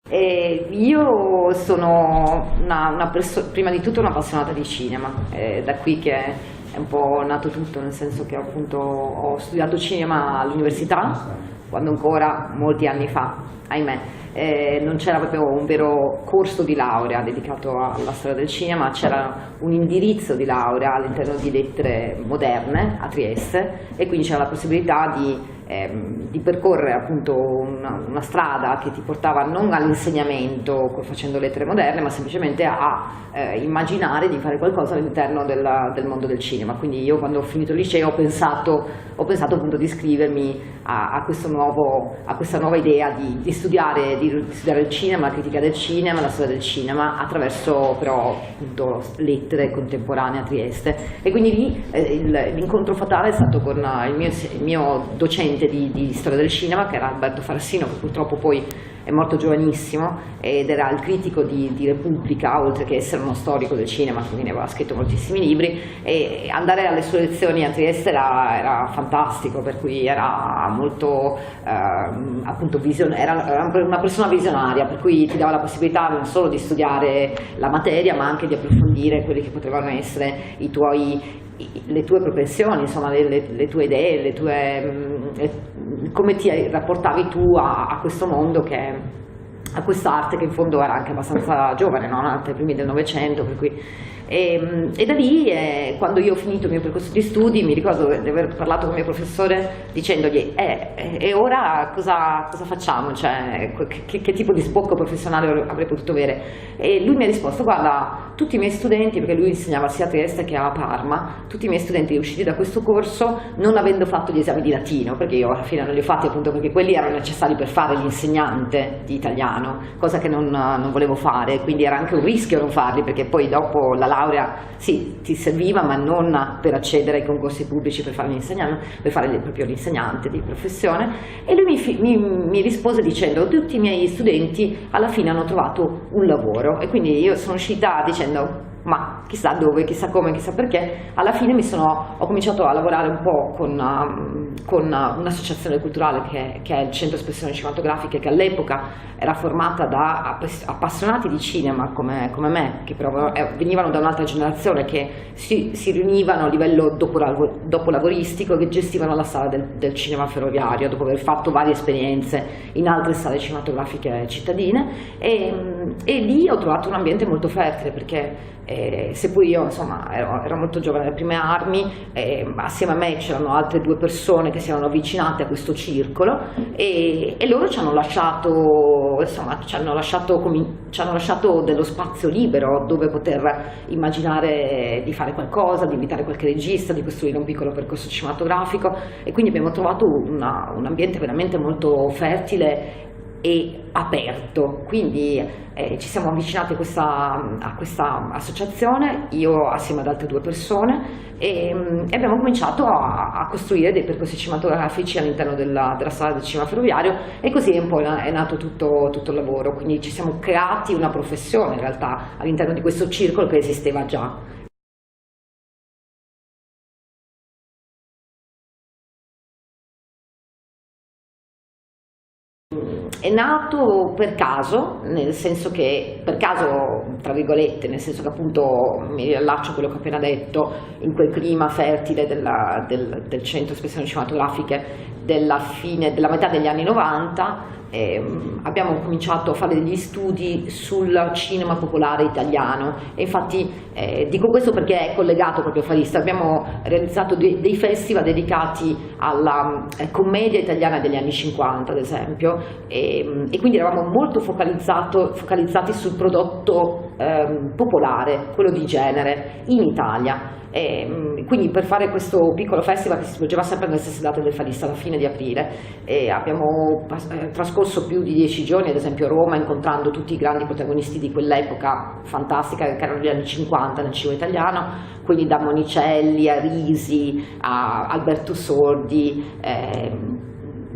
Io sono prima di tutto un'appassionata di cinema, è da qui che è un po' nato tutto, nel senso che appunto ho studiato cinema all'università, quando ancora molti anni fa, ahimè, non c'era proprio un vero corso di laurea dedicato alla storia del cinema, c'era un indirizzo di laurea all'interno di lettere moderne a Trieste e quindi c'era la possibilità di percorrere appunto una strada che ti portava non all'insegnamento facendo lettere moderne, ma semplicemente a immaginare di fare qualcosa all'interno del mondo del cinema. Quindi io, quando ho finito il liceo, ho pensato appunto di iscrivermi a questa nuova idea di studiare il cinema, la critica del cinema, la storia del cinema, attraverso però appunto lettere contemporanee a Trieste. E quindi lì l'incontro fatale è stato con il mio docente di storia del cinema, che era Alberto Farassino, che purtroppo poi è morto giovanissimo, ed era il critico di Repubblica, oltre che essere uno storico del cinema, quindi aveva scritto moltissimi libri, e andare alle sue lezioni a Trieste era fantastico, per cui era molto appunto era una persona visionaria, per cui ti dava la possibilità non solo di studiare la materia, ma anche di approfondire quelli che potevano essere le tue propensioni, insomma, le tue idee, come ti rapportavi tu a questo mondo, a quest'arte che in fondo era anche abbastanza giovane, no? Nata ai primi del Novecento, per cui. E da lì, quando io ho finito il mio percorso di studi, mi ricordo di aver parlato con il mio professore dicendogli e ora cosa facciamo? Cioè, che tipo di sbocco professionale avrei potuto avere? E lui mi ha risposto: guarda, tutti i miei studenti, perché lui insegnava sia a Trieste che a Parma, tutti i miei studenti usciti da questo corso non avendo fatto gli esami di latino, perché io alla fine non li ho fatti appunto perché quelli erano necessari per fare l'insegnante di italiano, cosa che non volevo fare, quindi era anche un rischio non farli, perché poi dopo la laurea sì, ti serviva, ma non per accedere ai concorsi pubblici per fare l'insegnante, per fare proprio l'insegnante di professione. E lui mi rispose dicendo: tutti i miei studenti alla fine hanno trovato un lavoro. E quindi io sono uscita dicendo: ma chissà dove, chissà come, chissà perché. Alla fine ho cominciato a lavorare un po' con un'associazione culturale che è il Centro Espressioni Cinematografiche, che all'epoca era formata da appassionati di cinema come me, che però venivano da un'altra generazione, che si riunivano a livello dopolavoristico, che gestivano la sala del cinema ferroviario dopo aver fatto varie esperienze in altre sale cinematografiche cittadine, e lì ho trovato un ambiente molto fertile, perché seppur io insomma ero molto giovane alle prime armi, assieme a me c'erano altre due persone che si erano avvicinate a questo circolo, e loro ci hanno lasciato dello spazio libero dove poter immaginare di fare qualcosa, di invitare qualche regista, di costruire un piccolo percorso cinematografico, e quindi abbiamo trovato un ambiente veramente molto fertile e aperto. Quindi ci siamo avvicinati a questa associazione, io assieme ad altre due persone, e abbiamo cominciato a costruire dei percorsi cinematografici all'interno della sala del cinema ferroviario, e così è un po' è nato tutto il lavoro. Quindi ci siamo creati una professione in realtà all'interno di questo circolo che esisteva già. È nato per caso, nel senso che, per caso tra virgolette, nel senso che appunto mi riallaccio a quello che ho appena detto, in quel clima fertile del Centro Espressioni Cinematografiche della metà degli anni 90, abbiamo cominciato a fare degli studi sul cinema popolare italiano, e infatti dico questo perché è collegato proprio a Farista. Abbiamo realizzato dei festival dedicati alla commedia italiana degli anni 50 ad esempio, e quindi eravamo molto focalizzati sul prodotto popolare, quello di genere in Italia. Quindi per fare questo piccolo festival, che si svolgeva sempre nelle stesse date del Farista, alla fine di aprile, abbiamo trascorso più di 10 giorni ad esempio a Roma, incontrando tutti i grandi protagonisti di quell'epoca fantastica che erano gli anni 50 nel cinema italiano, quindi da Monicelli a Risi a Alberto Sordi,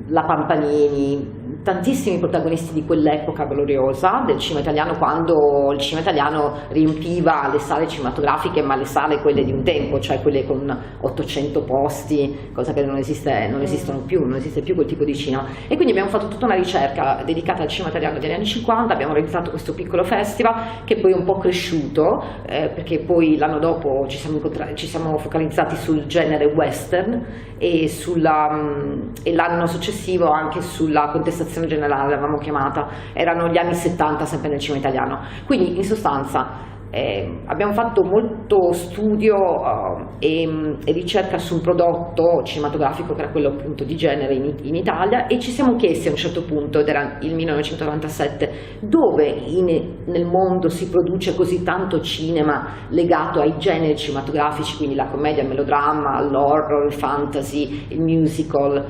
la Pampanini, tantissimi protagonisti di quell'epoca gloriosa del cinema italiano, quando il cinema italiano riempiva le sale cinematografiche, ma le sale quelle di un tempo, cioè quelle con 800 posti, cosa che non esistono più, non esiste più quel tipo di cinema. E quindi abbiamo fatto tutta una ricerca dedicata al cinema italiano degli anni 50, abbiamo realizzato questo piccolo festival che poi è un po' cresciuto, perché poi l'anno dopo ci siamo focalizzati sul genere western e l'anno successivo anche sulla contestazione generale, l'avevamo chiamata, erano gli anni 70 sempre nel cinema italiano. Quindi in sostanza abbiamo fatto molto studio e ricerca su un prodotto cinematografico che era quello appunto di genere in Italia, e ci siamo chiesti a un certo punto, ed era il 1997, dove nel mondo si produce così tanto cinema legato ai generi cinematografici, quindi la commedia, il melodramma, l'horror, il fantasy, il musical,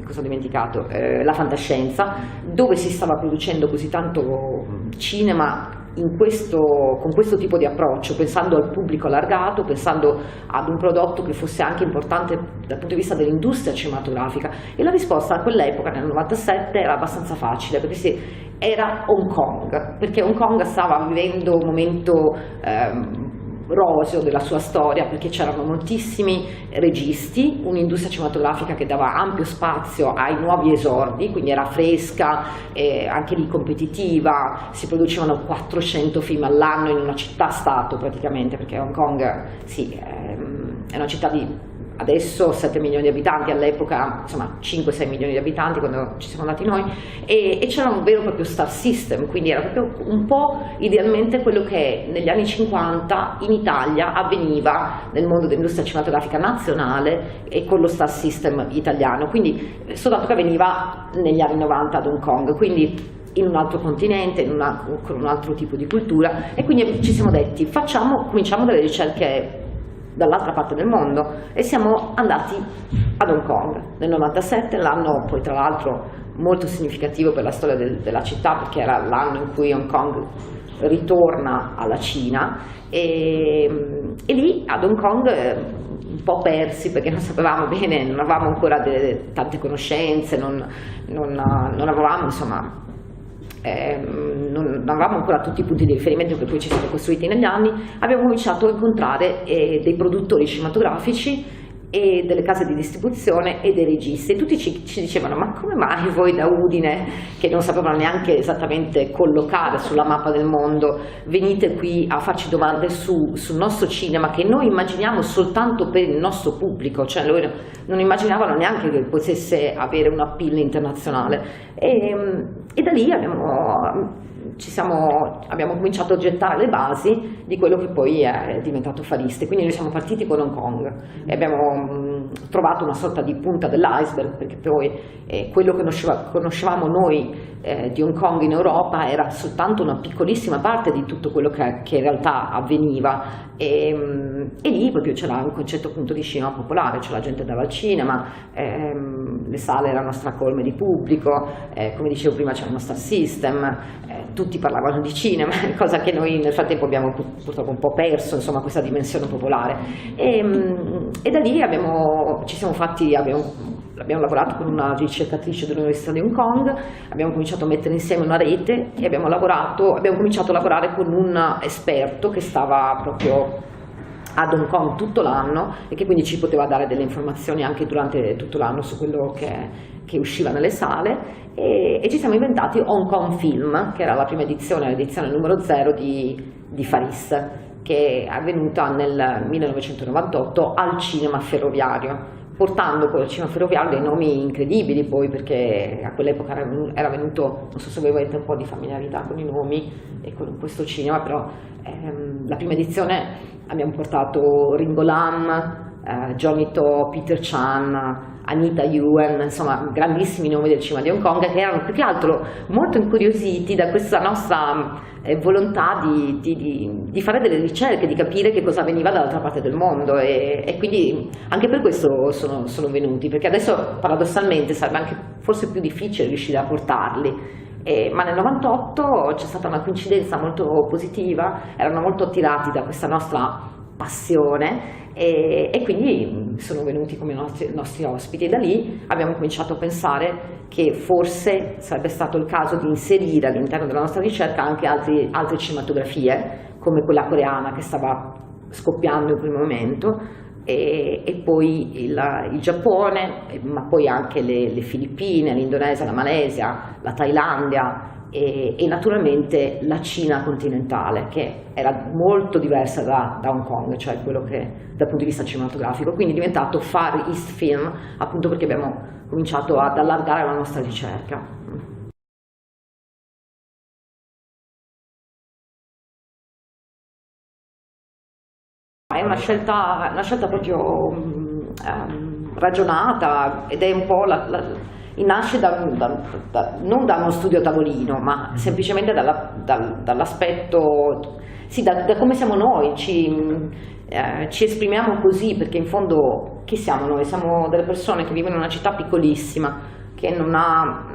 cosa ho dimenticato? La fantascienza, dove si stava producendo così tanto cinema con questo tipo di approccio, pensando al pubblico allargato, pensando ad un prodotto che fosse anche importante dal punto di vista dell'industria cinematografica. E la risposta a quell'epoca, nel 97, era abbastanza facile, perché era Hong Kong, perché Hong Kong stava vivendo un momento roseo della sua storia, perché c'erano moltissimi registi, un'industria cinematografica che dava ampio spazio ai nuovi esordi, quindi era fresca, anche lì competitiva, si producevano 400 film all'anno in una città-stato praticamente, perché Hong Kong sì, è una città di adesso 7 milioni di abitanti, all'epoca insomma 5-6 milioni di abitanti quando ci siamo andati noi, e c'era un vero e proprio star system, quindi era proprio un po' idealmente quello che negli anni 50 in Italia avveniva nel mondo dell'industria cinematografica nazionale e con lo star system italiano, quindi soltanto che avveniva negli anni 90 ad Hong Kong, quindi in un altro continente, con un altro tipo di cultura, e quindi ci siamo detti cominciamo delle ricerche dall'altra parte del mondo, e siamo andati ad Hong Kong nel 97, l'anno poi tra l'altro molto significativo per la storia della città, perché era l'anno in cui Hong Kong ritorna alla Cina, e lì ad Hong Kong un po' persi, perché non sapevamo bene, non avevamo ancora tante conoscenze, non avevamo insomma non avevamo ancora tutti i punti di riferimento che poi ci siamo costruiti negli anni. Abbiamo cominciato a incontrare dei produttori cinematografici e delle case di distribuzione e dei registi, e tutti ci dicevano: ma come mai voi da Udine, che non sapevano neanche esattamente collocare sulla mappa del mondo, venite qui a farci domande sul nostro cinema che noi immaginiamo soltanto per il nostro pubblico, cioè loro non immaginavano neanche che potesse avere un appeal internazionale, e da lì abbiamo cominciato a gettare le basi di quello che poi è diventato Far East. Quindi noi siamo partiti con Hong Kong e abbiamo trovato una sorta di punta dell'iceberg, perché poi quello che conoscevamo noi di Hong Kong in Europa era soltanto una piccolissima parte di tutto quello che in realtà avveniva, e lì proprio c'era un concetto appunto di cinema popolare, cioè la gente andava al cinema, le sale erano stracolme di pubblico, come dicevo prima c'era uno star system, tutti parlavano di cinema, cosa che noi nel frattempo abbiamo purtroppo un po' perso, insomma, questa dimensione popolare, e da lì abbiamo lavorato con una ricercatrice dell'Università di Hong Kong, abbiamo cominciato a mettere insieme una rete e abbiamo cominciato a lavorare con un esperto che stava proprio ad Hong Kong tutto l'anno e che quindi ci poteva dare delle informazioni anche durante tutto l'anno su quello che usciva nelle sale, e ci siamo inventati Hong Kong Film, che era la prima edizione, l'edizione numero 0 di Far East, che è avvenuta nel 1998 al cinema ferroviario, portando con il cinema ferroviario dei nomi incredibili poi, perché a quell'epoca era venuto, non so se voi avete un po' di familiarità con i nomi e con questo cinema, però la prima edizione abbiamo portato Ringo Lam, Johnny To, Peter Chan, Anita Yuen, insomma grandissimi nomi del cinema di Hong Kong, che erano più che altro molto incuriositi da questa nostra volontà di fare delle ricerche, di capire che cosa avveniva dall'altra parte del mondo, e quindi anche per questo sono venuti, perché adesso paradossalmente sarebbe anche forse più difficile riuscire a portarli, ma nel 98 c'è stata una coincidenza molto positiva, erano molto attirati da questa nostra passione, e quindi sono venuti come nostri ospiti, e da lì abbiamo cominciato a pensare che forse sarebbe stato il caso di inserire all'interno della nostra ricerca anche altre cinematografie, come quella coreana che stava scoppiando in quel momento, e poi il Giappone, ma poi anche le Filippine, l'Indonesia, la Malesia, la Thailandia, e naturalmente la Cina continentale, che era molto diversa da Hong Kong, cioè quello che dal punto di vista cinematografico. Quindi è diventato Far East Film, appunto perché abbiamo cominciato ad allargare la nostra ricerca. È una scelta proprio ragionata, ed è un po' nasce non da uno studio a tavolino, ma semplicemente dall'aspetto, sì, da come siamo noi, ci esprimiamo così, perché in fondo chi siamo noi? Siamo delle persone che vivono in una città piccolissima, che non ha,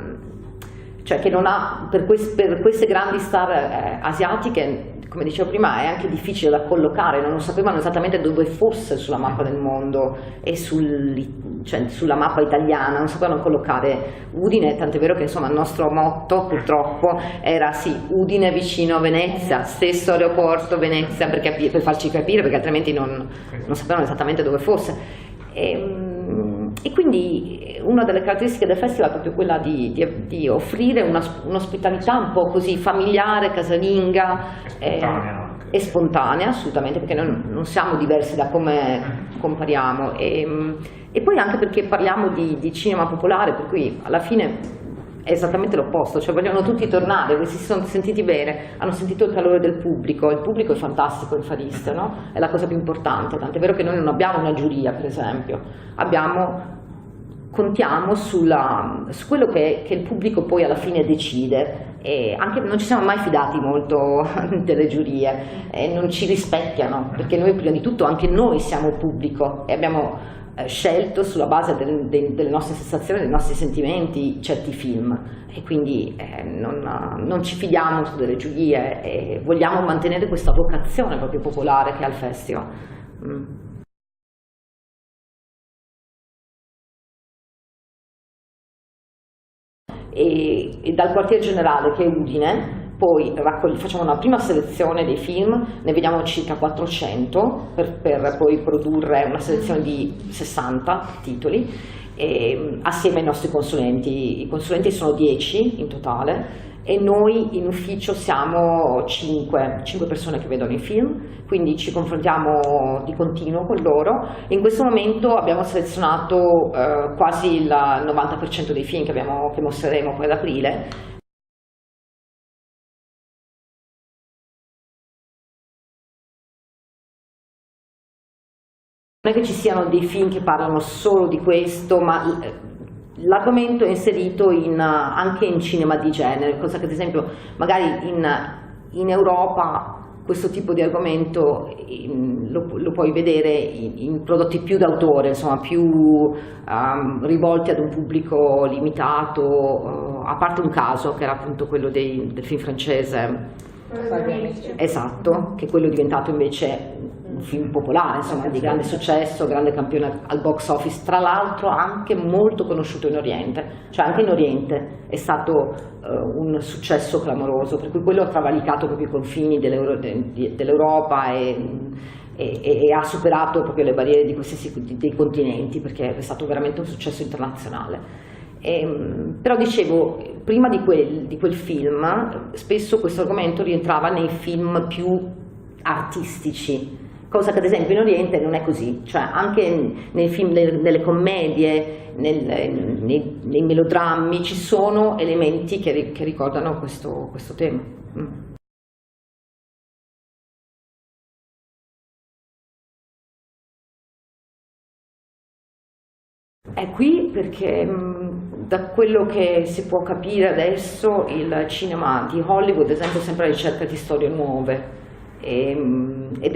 per queste grandi star asiatiche, come dicevo prima, è anche difficile da collocare, non sapevano esattamente dove fosse sulla mappa del mondo e sulla mappa italiana, non sapevano collocare Udine, tant'è vero che insomma il nostro motto purtroppo era sì, Udine vicino a Venezia, stesso aeroporto Venezia, per farci capire, perché altrimenti non sapevano esattamente dove fosse. E quindi una delle caratteristiche del festival è proprio quella di offrire un'ospitalità un po' così familiare, casalinga e spontanea, assolutamente, perché noi non siamo diversi da come compariamo, e poi anche perché parliamo di cinema popolare, per cui alla fine è esattamente l'opposto, cioè vogliono tutti tornare, che si sono sentiti bene, hanno sentito il calore del pubblico, il pubblico è fantastico in Far East, no? È la cosa più importante, tant'è vero che noi non abbiamo una giuria, per esempio, contiamo su quello che il pubblico poi alla fine decide, e anche non ci siamo mai fidati molto delle giurie, e non ci rispecchiano, perché noi prima di tutto anche noi siamo pubblico e abbiamo scelto sulla base delle nostre sensazioni, dei nostri sentimenti certi film, e quindi non ci fidiamo su delle giurie, e vogliamo mantenere questa vocazione proprio popolare che ha il festival. E dal quartier generale, che è Udine, poi facciamo una prima selezione dei film, ne vediamo circa 400 per poi produrre una selezione di 60 titoli, assieme ai nostri consulenti. I consulenti sono 10 in totale, e noi in ufficio siamo 5 persone che vedono i film, quindi ci confrontiamo di continuo con loro. In questo momento abbiamo selezionato quasi il 90% dei film che mostreremo poi ad aprile. Non è che ci siano dei film che parlano solo di questo, ma l'argomento è inserito anche in cinema di genere, cosa che ad esempio magari in Europa questo tipo di argomento lo puoi vedere in prodotti più d'autore, insomma più rivolti ad un pubblico limitato, a parte un caso che era appunto quello del film francese, esatto, che quello è diventato invece un film popolare, insomma, di grande successo, grande campione al box office, tra l'altro anche molto conosciuto in Oriente, cioè anche in Oriente è stato un successo clamoroso, per cui quello ha travalicato proprio i confini dell'Europa e ha superato proprio le barriere dei continenti, perché è stato veramente un successo internazionale. Però dicevo, prima di quel film, spesso questo argomento rientrava nei film più artistici, cosa che ad esempio in Oriente non è così, cioè anche nei film, nelle commedie, nei melodrammi ci sono elementi che ricordano questo tema. È qui perché da quello che si può capire adesso il cinema di Hollywood, ad esempio, è sempre alla ricerca di storie nuove, ed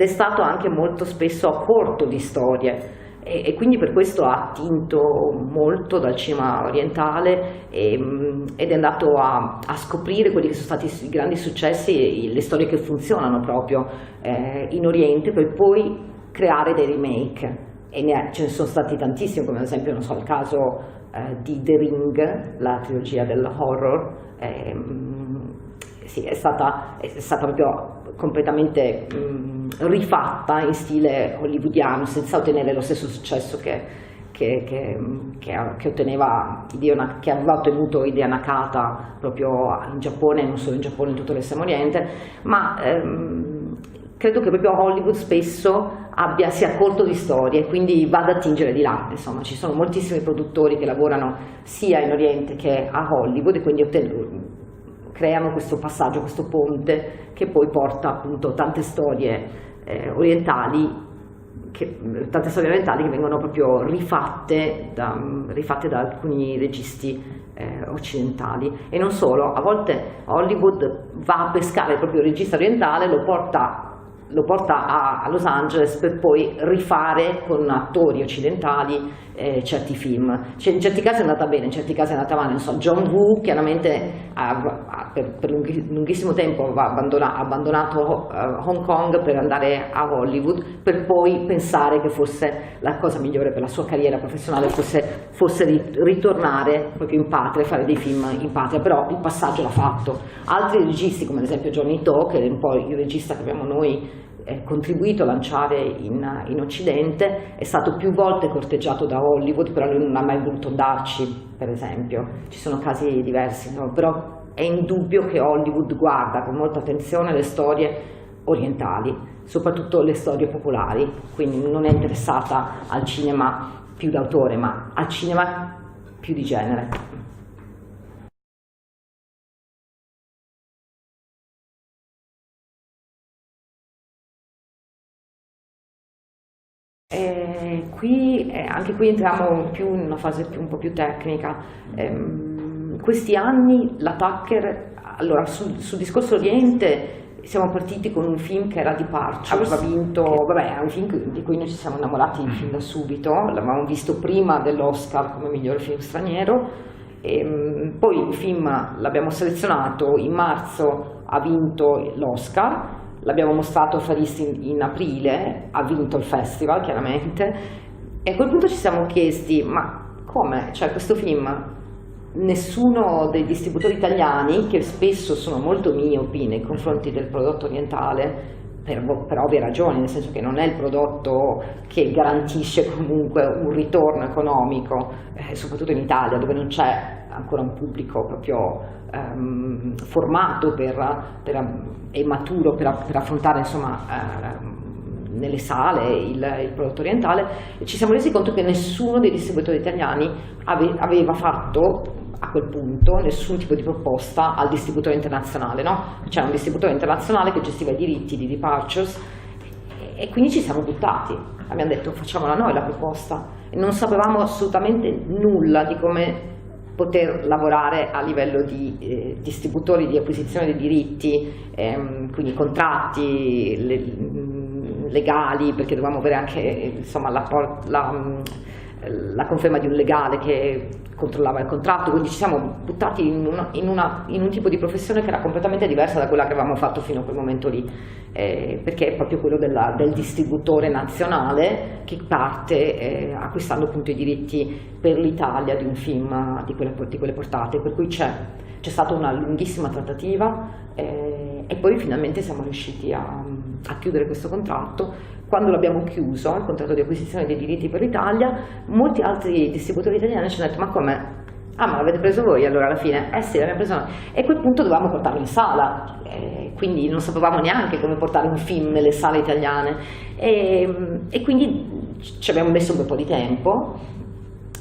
è stato anche molto spesso a corto di storie, e quindi per questo ha attinto molto dal cinema orientale ed è andato a scoprire quelli che sono stati i grandi successi e le storie che funzionano proprio in Oriente, per poi creare dei remake, e ce ne sono stati tantissimi, come ad esempio, non so, il caso di The Ring, la trilogia dell'horror. Sì, è stata proprio completamente rifatta in stile hollywoodiano, senza ottenere lo stesso successo che aveva ottenuto Hideo Nakata proprio in Giappone, non solo in Giappone, in tutto l'Estremo Oriente, ma credo che proprio Hollywood spesso sia corto di storie, quindi vada a attingere di là. Insomma, ci sono moltissimi produttori che lavorano sia in Oriente che a Hollywood, e quindi creano questo passaggio, questo ponte che poi porta appunto tante storie orientali che vengono proprio rifatte da alcuni registi occidentali. E non solo, a volte Hollywood va a pescare il proprio regista orientale, lo porta a Los Angeles per poi rifare con attori occidentali certi film. In certi casi è andata bene, in certi casi è andata male. Non so, John Woo chiaramente per lunghissimo tempo ha abbandonato Hong Kong per andare a Hollywood, per poi pensare che fosse la cosa migliore per la sua carriera professionale fosse ritornare proprio in patria e fare dei film in patria, però il passaggio l'ha fatto. Altri registi, come ad esempio Johnny To, che è un po' il regista che abbiamo noi contribuito a lanciare in Occidente, è stato più volte corteggiato da Hollywood, però lui non ha mai voluto andarci, per esempio. Ci sono casi diversi, no? Però è indubbio che Hollywood guarda con molta attenzione le storie orientali, soprattutto le storie popolari, quindi non è interessata al cinema più d'autore, ma al cinema più di genere. Anche qui entriamo più in una fase un po' più tecnica. Questi anni l'Attacker, allora sul discorso Oriente siamo partiti con un film che era Departures, aveva vinto, è un film di cui noi ci siamo innamorati fin da subito, l'avevamo visto prima dell'Oscar come miglior film straniero, poi il film l'abbiamo selezionato, in marzo ha vinto l'Oscar, l'abbiamo mostrato a Faristi in aprile, ha vinto il festival chiaramente, e a quel punto ci siamo chiesti, ma come? Cioè questo film, nessuno dei distributori italiani, che spesso sono molto miopi nei confronti del prodotto orientale, per ovvie ragioni, nel senso che non è il prodotto che garantisce comunque un ritorno economico, soprattutto in Italia, dove non c'è ancora un pubblico proprio formato e maturo per affrontare, insomma, nelle sale il prodotto orientale. E ci siamo resi conto che nessuno dei distributori italiani aveva fatto a quel punto nessun tipo di proposta al distributore internazionale, no? C'era un distributore internazionale che gestiva i diritti di Departures, e quindi ci siamo buttati, abbiamo detto facciamola noi la proposta, e non sapevamo assolutamente nulla di come poter lavorare a livello di distributori, di acquisizione dei diritti, quindi contratti legali, perché dovevamo avere anche, insomma, la conferma di un legale che controllava il contratto, quindi ci siamo buttati in un tipo di professione che era completamente diversa da quella che avevamo fatto fino a quel momento lì, perché è proprio quello del distributore nazionale che parte acquistando appunto i diritti per l'Italia di un film di quelle portate, per cui c'è stata una lunghissima trattativa, e poi finalmente siamo riusciti a chiudere questo contratto. Quando l'abbiamo chiuso, il contratto di acquisizione dei diritti per l'Italia, molti altri distributori italiani ci hanno detto: ma come? Ah, ma l'avete preso voi allora alla fine? Eh sì, l'abbiamo preso noi. E a quel punto dovevamo portarlo in sala, quindi non sapevamo neanche come portare un film nelle sale italiane, e quindi ci abbiamo messo un bel po' di tempo,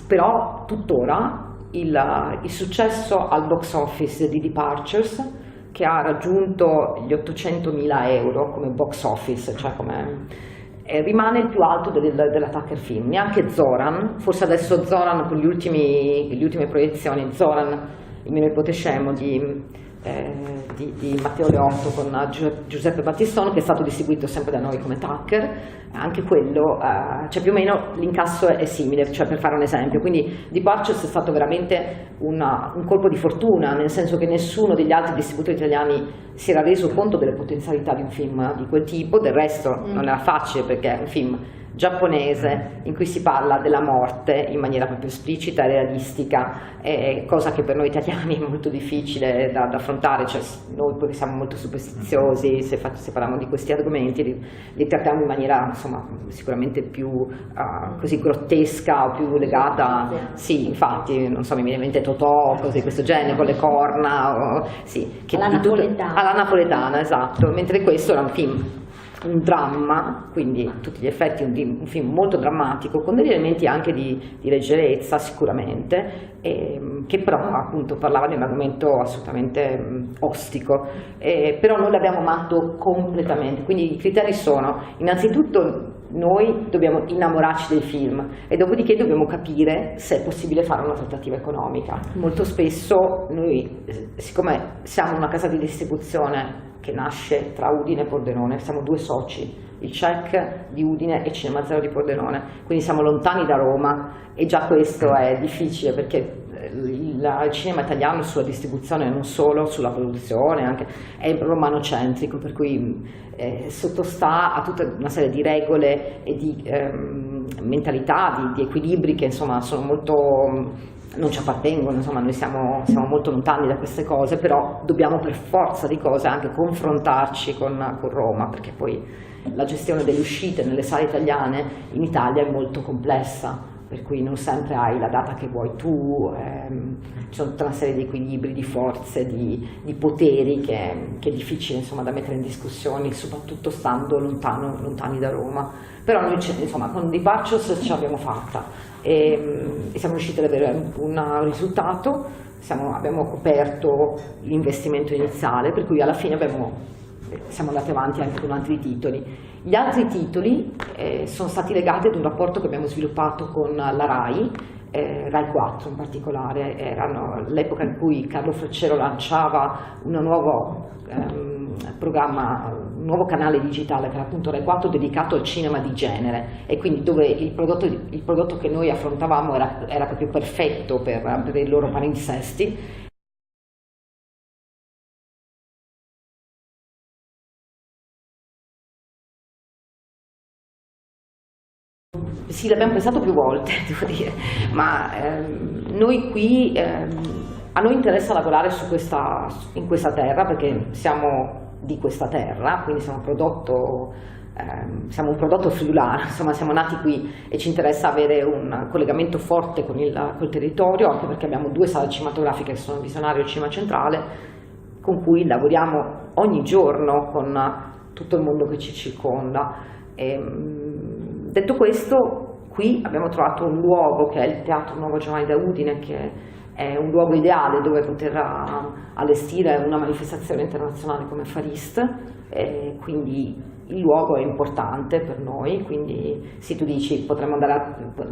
però tuttora il successo al box office di Departures, che ha raggiunto gli 800.000 euro come box office, cioè rimane il più alto dell'Attacker film. Neanche Zoran, forse adesso Zoran con le ultime proiezioni, Zoran, il mio nipote scemo di di Matteo Leotto con Giuseppe Battistone, che è stato distribuito sempre da noi come Tucker. Anche quello, cioè più o meno l'incasso è simile, cioè per fare un esempio. Quindi Departures è stato veramente un colpo di fortuna, nel senso che nessuno degli altri distributori italiani si era reso conto delle potenzialità di un film di quel tipo. Del resto non era facile, perché è un film giapponese in cui si parla della morte in maniera proprio esplicita e realistica, cosa che per noi italiani è molto difficile da affrontare, cioè noi perché siamo molto superstiziosi, se parliamo di questi argomenti li trattiamo in maniera insomma sicuramente più così grottesca o più legata, sì, infatti non so, mi viene in mente Totò, cose di questo genere, con le corna, sì, che alla napoletana, esatto, mentre questo era un dramma, quindi tutti gli effetti un film molto drammatico, con degli elementi anche di leggerezza sicuramente, che però appunto parlava di un argomento assolutamente ostico, però noi l'abbiamo amato completamente. Quindi i criteri sono: innanzitutto noi dobbiamo innamorarci del film e dopodiché dobbiamo capire se è possibile fare una trattativa economica. Molto spesso noi, siccome siamo una casa di distribuzione che nasce tra Udine e Pordenone, siamo due soci, il CEC di Udine e Cinema Zero di Pordenone, quindi siamo lontani da Roma e già questo è difficile, perché il cinema italiano sulla distribuzione, non solo sulla produzione, anche è romanocentrico, per cui sottostà a tutta una serie di regole e di mentalità, di equilibri che insomma sono molto, non ci appartengono, insomma noi siamo molto lontani da queste cose, però dobbiamo per forza di cose anche confrontarci con Roma, perché poi la gestione delle uscite nelle sale italiane in Italia è molto complessa, per cui non sempre hai la data che vuoi tu, ci sono tutta una serie di equilibri, di forze, di poteri che è difficile insomma da mettere in discussione, soprattutto stando lontani da Roma. Però noi insomma con Departures ce l'abbiamo fatta e siamo riusciti ad avere un risultato, abbiamo coperto l'investimento iniziale, per cui alla fine siamo andati avanti anche con altri titoli. Gli altri titoli sono stati legati ad un rapporto che abbiamo sviluppato con la RAI, Rai 4 in particolare. Erano l'epoca in cui Carlo Freccero lanciava un nuovo programma, un nuovo canale digitale che era appunto Rai 4, dedicato al cinema di genere, e quindi dove il prodotto che noi affrontavamo era proprio perfetto per i loro palinsesti. Sì, l'abbiamo pensato più volte, devo dire, ma noi qui, a noi interessa lavorare in questa terra, perché siamo di questa terra, quindi siamo un prodotto friulano, insomma siamo nati qui e ci interessa avere un collegamento forte col territorio, anche perché abbiamo 2 sale cinematografiche che sono Visionario e Cinema Centrale, con cui lavoriamo ogni giorno con tutto il mondo che ci circonda. Detto questo, qui abbiamo trovato un luogo che è il Teatro Nuovo Giovanni da Udine, che è un luogo ideale dove poter allestire una manifestazione internazionale come Far East, quindi il luogo è importante per noi. Quindi sì, tu dici potremmo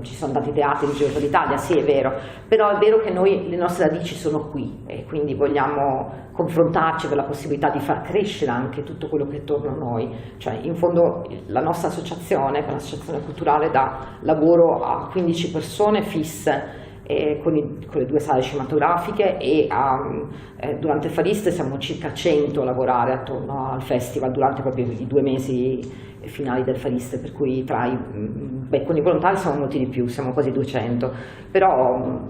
ci sono tanti teatri in giro per l'Italia, sì è vero, però è vero che noi, le nostre radici sono qui e quindi vogliamo confrontarci per la possibilità di far crescere anche tutto quello che è attorno a noi. Cioè in fondo la nostra associazione, che è un'associazione culturale, dà lavoro a 15 persone fisse, con le 2 sale cinematografiche, e durante il Far East siamo circa 100 a lavorare attorno al festival durante proprio i 2 mesi finali del Far East, per cui con i volontari siamo molti di più, siamo quasi 200, però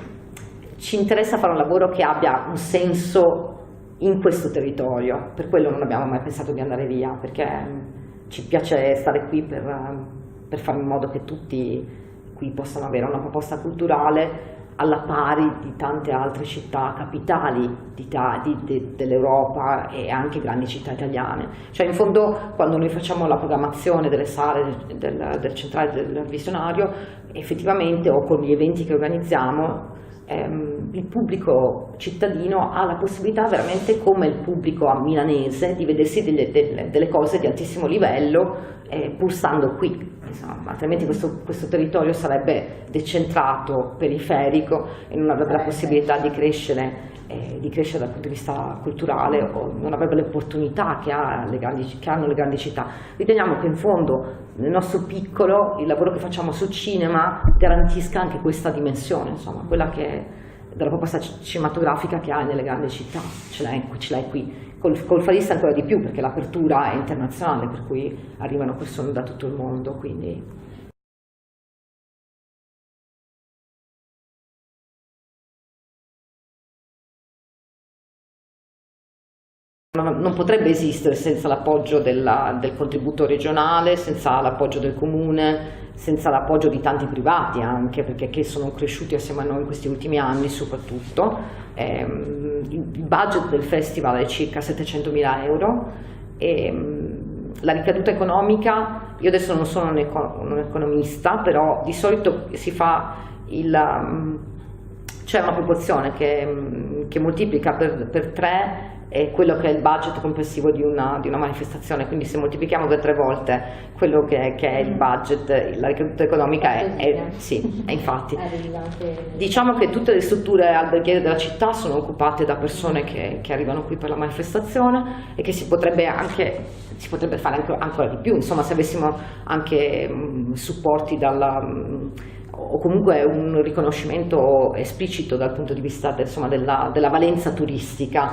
ci interessa fare un lavoro che abbia un senso in questo territorio, per quello non abbiamo mai pensato di andare via, perché ci piace stare qui per fare in modo che tutti qui possano avere una proposta culturale alla pari di tante altre città capitali dell'Europa e anche grandi città italiane. Cioè in fondo quando noi facciamo la programmazione delle sale del centrale del Visionario, effettivamente, o con gli eventi che organizziamo, il pubblico cittadino ha la possibilità, veramente come il pubblico milanese, di vedersi delle cose di altissimo livello pur stando qui. Insomma, altrimenti questo territorio sarebbe decentrato, periferico, e non avrebbe la possibilità di crescere di crescere dal punto di vista culturale, o non avrebbe le opportunità che hanno le grandi città. Riteniamo che in fondo nel nostro piccolo il lavoro che facciamo sul cinema garantisca anche questa dimensione, insomma, quella che della proposta cinematografica che hai nelle grandi città, ce l'hai qui. Col Far East ancora di più, perché l'apertura è internazionale, per cui arrivano persone da tutto il mondo, quindi... Non potrebbe esistere senza l'appoggio del contributo regionale, senza l'appoggio del comune, senza l'appoggio di tanti privati anche, perché che sono cresciuti assieme a noi in questi ultimi anni soprattutto. Il budget del festival è circa 700.000 euro e la ricaduta economica, io adesso non sono un economista, però di solito si fa c'è una proporzione che moltiplica per 3 è quello che è il budget complessivo di una manifestazione, quindi se moltiplichiamo per 3 volte quello che è il budget, la ricaduta economica sì, è infatti. Diciamo che tutte le strutture alberghiere della città sono occupate da persone che arrivano qui per la manifestazione e che si potrebbe fare ancora di più, insomma, se avessimo anche supporti o comunque un riconoscimento esplicito dal punto di vista della valenza turistica.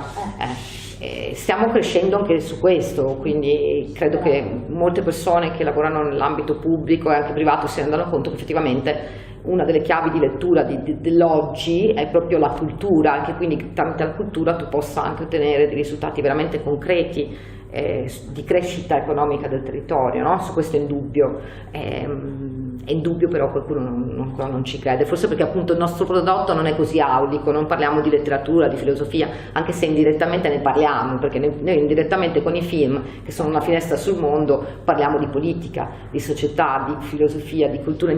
Stiamo crescendo anche su questo, quindi credo che molte persone che lavorano nell'ambito pubblico e anche privato si rendano conto che effettivamente una delle chiavi di lettura dell'oggi è proprio la cultura, e che quindi tramite la cultura tu possa anche ottenere dei risultati veramente concreti di crescita economica del territorio, no? Su questo è indubbio. È indubbio, però qualcuno ancora non ci crede, forse perché appunto il nostro prodotto non è così aulico, non parliamo di letteratura, di filosofia, anche se indirettamente ne parliamo, perché noi indirettamente con i film, che sono una finestra sul mondo, parliamo di politica, di società, di filosofia, di cultura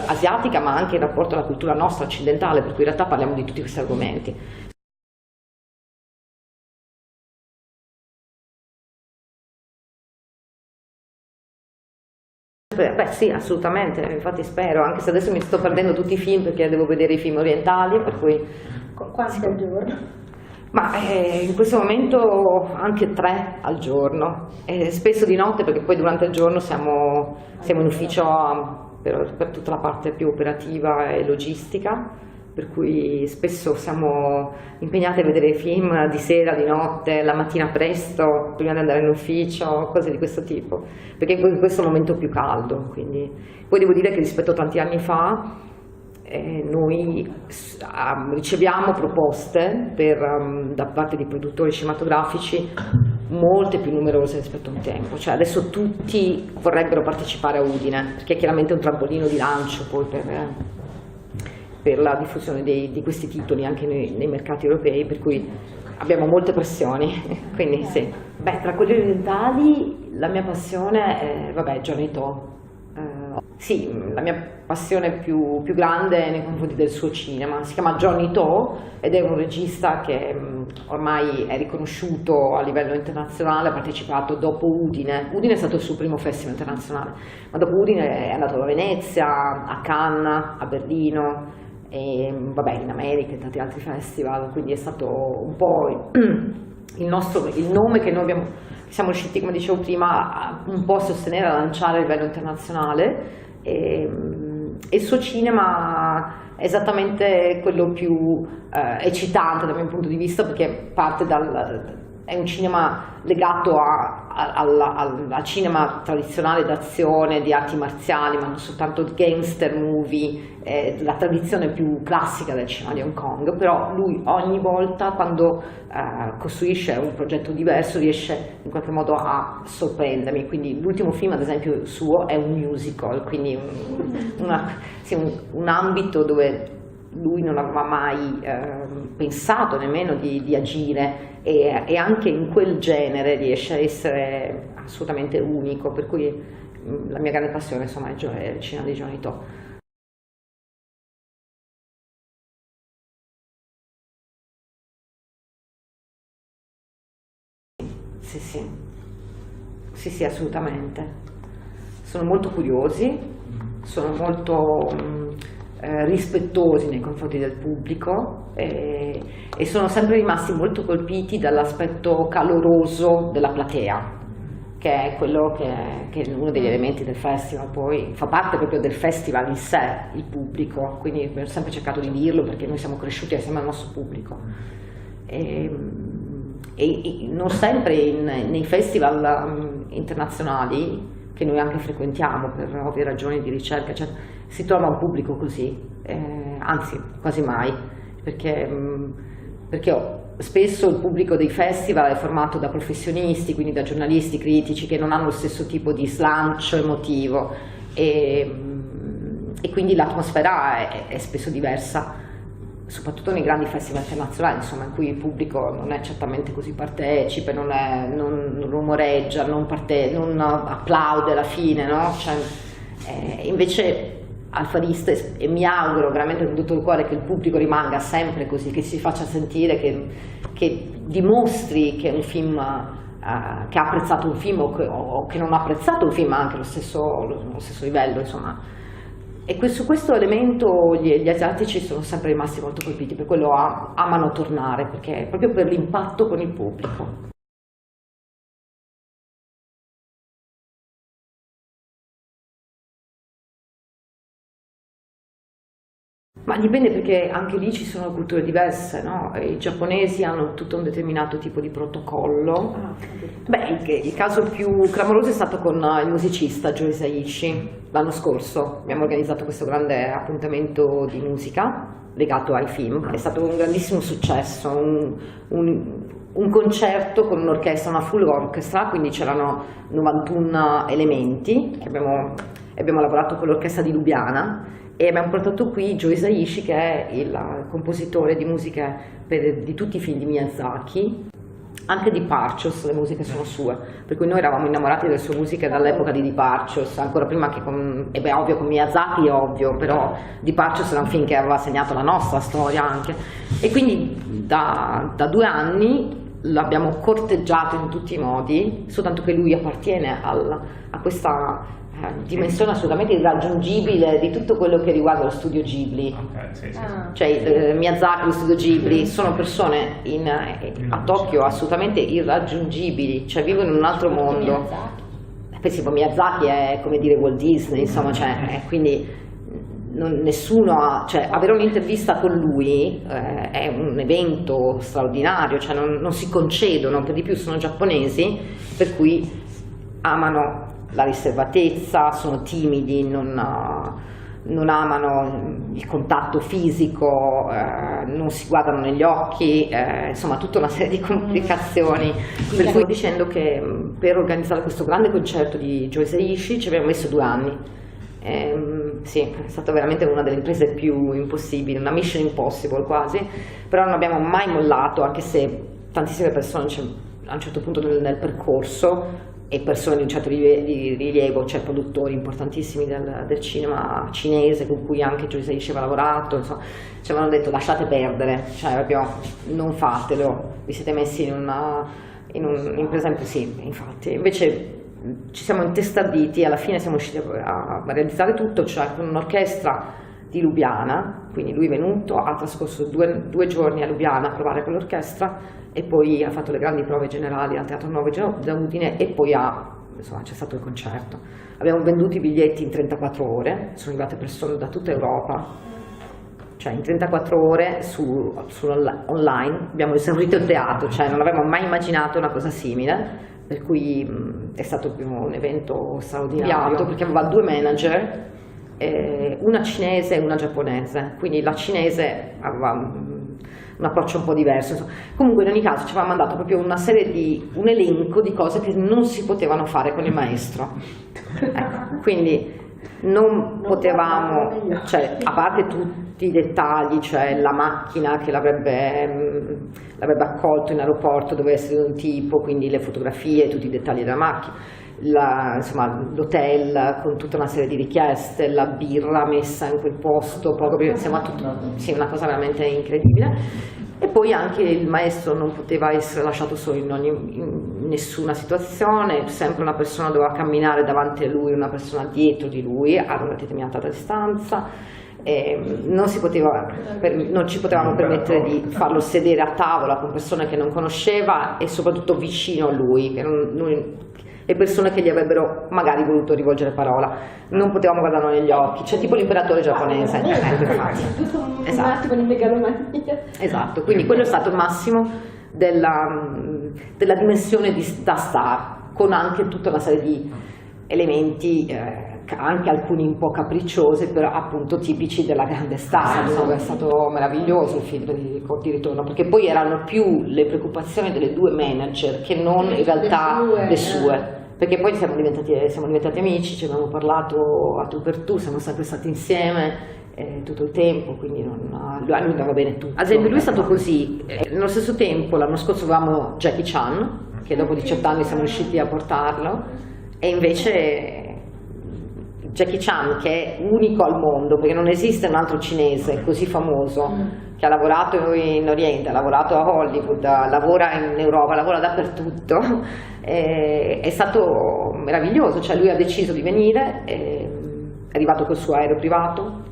asiatica, ma anche in rapporto alla cultura nostra occidentale, per cui in realtà parliamo di tutti questi argomenti. Beh sì, assolutamente, infatti spero, anche se adesso mi sto perdendo tutti i film perché devo vedere i film orientali, per cui... Quanti al giorno? Ma in questo momento anche 3 al giorno, spesso di notte perché poi durante il giorno siamo in ufficio per tutta la parte più operativa e logistica, per cui spesso siamo impegnati a vedere film di sera, di notte, la mattina presto, prima di andare in ufficio, cose di questo tipo, perché in questo è il momento più caldo. Quindi. Poi devo dire che rispetto a tanti anni fa noi riceviamo proposte da parte di produttori cinematografici molte più numerose rispetto a un tempo, cioè adesso tutti vorrebbero partecipare a Udine, perché è chiaramente un trampolino di lancio poi per la diffusione di questi titoli anche nei mercati europei, per cui abbiamo molte pressioni, quindi sì. Beh, tra quelli orientali la mia passione è Johnny To. Sì, la mia passione più grande è nei confronti del suo cinema. Si chiama Johnny To ed è un regista che ormai è riconosciuto a livello internazionale, ha partecipato dopo Udine. Udine è stato il suo primo festival internazionale, ma dopo Udine è andato a Venezia, a Cannes, a Berlino, e in America e tanti altri festival, quindi è stato un po' il nome che noi siamo riusciti, come dicevo prima, un po' a sostenere, a lanciare a livello internazionale, e il suo cinema è esattamente quello più eccitante dal mio punto di vista, perché è un cinema legato al cinema tradizionale d'azione, di arti marziali, ma non soltanto di gangster movie, la tradizione più classica del cinema di Hong Kong, però lui ogni volta quando costruisce un progetto diverso riesce in qualche modo a sorprendermi, quindi l'ultimo film ad esempio suo è un musical, quindi un ambito dove lui non aveva mai pensato nemmeno di agire, e anche in quel genere riesce a essere assolutamente unico, per cui la mia grande passione insomma è il cinema di Johnny To. Sì, assolutamente. Sono molto curiosi, sono molto rispettosi nei confronti del pubblico e sono sempre rimasti molto colpiti dall'aspetto caloroso della platea, che è quello che è uno degli elementi del festival. Poi fa parte proprio del festival in sé, il pubblico, quindi abbiamo sempre cercato di dirlo perché noi siamo cresciuti assieme al nostro pubblico. E non sempre nei festival internazionali, che noi anche frequentiamo per ovvie ragioni di ricerca, cioè, si trova un pubblico così, anzi quasi mai, perché spesso il pubblico dei festival è formato da professionisti, quindi da giornalisti, critici, che non hanno lo stesso tipo di slancio emotivo e quindi l'atmosfera è spesso diversa, soprattutto nei grandi festival internazionali, insomma, in cui il pubblico non è certamente così partecipe, non rumoreggia, non applaude alla fine, no? Cioè, invece al Far East, e mi auguro veramente con tutto il cuore che il pubblico rimanga sempre così, che si faccia sentire, che dimostri che un film che ha apprezzato un film o che non ha apprezzato un film anche allo stesso livello, insomma. E su questo elemento gli asiatici sono sempre rimasti molto colpiti, per quello amano tornare, perché proprio per l'impatto con il pubblico. Ma dipende, perché anche lì ci sono culture diverse, no? I giapponesi hanno tutto un determinato tipo di protocollo. Beh, il caso più clamoroso è stato con il musicista Joe Hisaishi. L'anno scorso abbiamo organizzato questo grande appuntamento di musica legato ai film. È stato un grandissimo successo, un concerto con un'orchestra, una full orchestra, quindi c'erano 91 elementi. Abbiamo lavorato con l'orchestra di Lubiana e abbiamo portato qui Joe Hisaishi, che è il compositore di musiche di tutti i film di Miyazaki, anche di Departures, le musiche sono sue, per cui noi eravamo innamorati delle sue musiche dall'epoca di Departures, ancora prima che ovvio con Miyazaki è ovvio, però Departures era un film che aveva segnato la nostra storia anche, e quindi da 2 anni l'abbiamo corteggiato in tutti i modi, soltanto che lui appartiene a questa dimensione assolutamente irraggiungibile di tutto quello che riguarda lo studio Ghibli. Okay, sì. Cioè Miyazaki, lo studio Ghibli, sono persone a Tokyo assolutamente irraggiungibili, cioè vivono in un altro mondo. Penso Miyazaki è come dire Walt Disney, insomma, cioè, quindi cioè, avere un'intervista con lui è un evento straordinario, cioè non si concedono, per di più sono giapponesi, per cui amano la riservatezza, sono timidi, non amano il contatto fisico, non si guardano negli occhi, insomma tutta una serie di complicazioni. Per cui dicendo che per organizzare questo grande concerto di Joe Hisaishi ci abbiamo messo 2 anni. Sì, è stata veramente una delle imprese più impossibili, una mission impossible quasi, però non abbiamo mai mollato, anche se tantissime persone a un certo punto nel percorso, e persone di un certo rilievo, cioè produttori importantissimi del cinema cinese con cui anche Joe Hisaishi aveva lavorato, insomma, ci avevano detto lasciate perdere, cioè proprio non fatelo, vi siete messi in un'impresa impossibile. Infatti invece ci siamo intestarditi e alla fine siamo riusciti a realizzare tutto, cioè con un'orchestra di Lubiana, quindi lui è venuto, ha trascorso 2 giorni a Lubiana a provare con l'orchestra e poi ha fatto le grandi prove generali al Teatro Nuovo da Udine e poi c'è stato il concerto. Abbiamo venduto i biglietti in 34 ore, sono arrivate persone da tutta Europa, cioè in 34 ore online abbiamo esaurito il teatro, cioè non avevamo mai immaginato una cosa simile, per cui è stato un evento straordinario, perché aveva 2 manager, una cinese e una giapponese, quindi la cinese aveva un approccio un po' diverso, insomma. Comunque in ogni caso ci aveva mandato proprio un elenco di cose che non si potevano fare con il maestro, ecco, quindi non potevamo, cioè a parte tutti i dettagli, cioè la macchina che l'avrebbe accolto in aeroporto doveva essere di un tipo, quindi le fotografie, tutti i dettagli della macchina, insomma l'hotel con tutta una serie di richieste, la birra messa in quel posto, sì, una cosa veramente incredibile. E poi anche il maestro non poteva essere lasciato solo in nessuna situazione, sempre una persona doveva camminare davanti a lui, una persona dietro di lui a una determinata distanza. Non ci potevamo permettere di farlo sedere a tavola con persone che non conosceva e soprattutto vicino a lui, e persone che gli avrebbero magari voluto rivolgere parola. Non potevamo guardarlo negli occhi, cioè tipo l'imperatore giapponese. Un attimo di megalomania. Esatto, quindi quello è stato il massimo della dimensione da star, con anche tutta una serie di elementi, anche alcuni un po' capricciosi, però appunto tipici della grande star. Insomma, è stato meraviglioso il film di ritorno, perché poi erano più le preoccupazioni delle due manager che non in realtà le sue. Perché poi siamo diventati amici, ci abbiamo parlato a tu per tu, siamo sempre stati insieme tutto il tempo, quindi a lui andava bene tutto. Ad esempio lui è stato così, nello stesso tempo l'anno scorso avevamo Jackie Chan, che dopo 18 anni siamo riusciti a portarlo, e invece Jackie Chan, che è unico al mondo, perché non esiste un altro cinese così famoso, che ha lavorato in Oriente, ha lavorato a Hollywood, lavora in Europa, lavora dappertutto, è stato meraviglioso, cioè lui ha deciso di venire, è arrivato col suo aereo privato,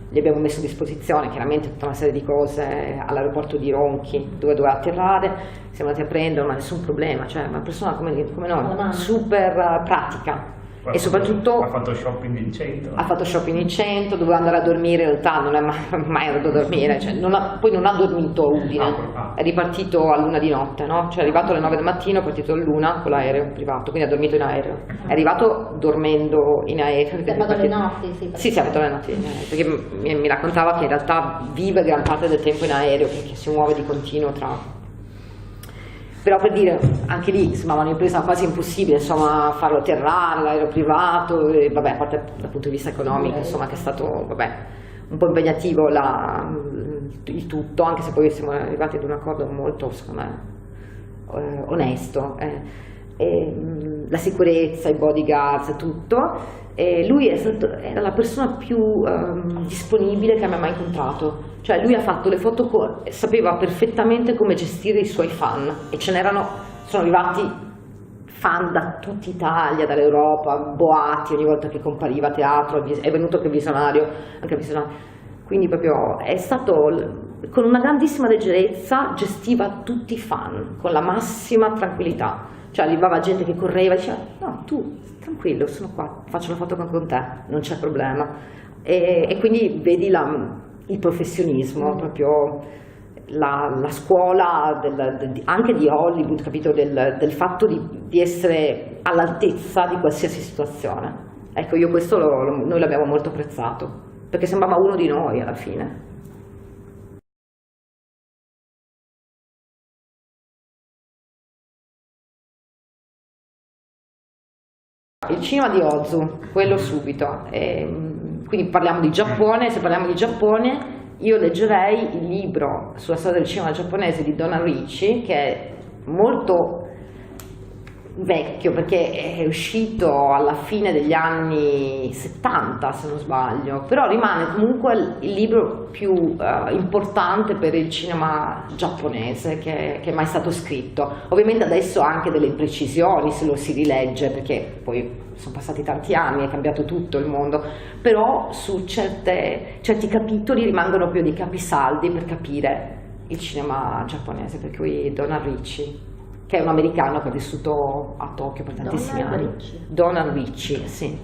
gli abbiamo messo a disposizione chiaramente tutta una serie di cose all'aeroporto di Ronchi dove doveva atterrare, siamo andati a prenderlo, ma nessun problema, cioè una persona come noi, super pratica. E soprattutto ha fatto shopping in centro. Ha fatto shopping in centro, doveva andare a dormire, in realtà non è mai andato a dormire, cioè poi non ha dormito a Udine, è ripartito a l'1 di notte, no? Cioè è arrivato alle 9 del mattino, è partito all'1 con l'aereo privato, quindi ha dormito in aereo. È arrivato dormendo in aereo. Si è fatto le notti, sì. Sì, si è fatto le notti in aereo, perché mi raccontava che in realtà vive gran parte del tempo in aereo, perché si muove di continuo tra... Però per dire, anche lì insomma un'impresa quasi impossibile, insomma, farlo atterrare, l'aereo privato, e, vabbè, a parte dal punto di vista economico, insomma, che è stato, vabbè, un po' impegnativo il tutto, anche se poi siamo arrivati ad un accordo molto, secondo me, onesto. La sicurezza, i bodyguards, tutto. E lui era la persona più disponibile che abbia mai incontrato, cioè lui ha fatto le foto, sapeva perfettamente come gestire i suoi fan, e sono arrivati fan da tutta Italia, dall'Europa, boati ogni volta che compariva a teatro, è venuto anche visionario, quindi proprio è stato, con una grandissima leggerezza gestiva tutti i fan, con la massima tranquillità. Cioè arrivava gente che correva e diceva no, tu tranquillo, sono qua, faccio la foto con te, non c'è problema. E quindi vedi il professionismo, proprio la scuola anche di Hollywood, capito, del fatto di essere all'altezza di qualsiasi situazione. Ecco, io questo noi l'abbiamo molto apprezzato, perché sembrava uno di noi alla fine. Il cinema di Ozu, quello subito, quindi parliamo di Giappone. Se parliamo di Giappone io leggerei il libro sulla storia del cinema giapponese di Donald Ricci, che è molto vecchio perché è uscito alla fine degli anni 70 se non sbaglio, però rimane comunque il libro più importante per il cinema giapponese che è mai stato scritto. Ovviamente adesso ha anche delle imprecisioni se lo si rilegge, perché poi sono passati tanti anni, è cambiato tutto il mondo, però su certi capitoli rimangono più dei capisaldi per capire il cinema giapponese, per cui Donald Ricci, che è un americano che ha vissuto a Tokyo per tantissimi anni. Donald Ricci, sì.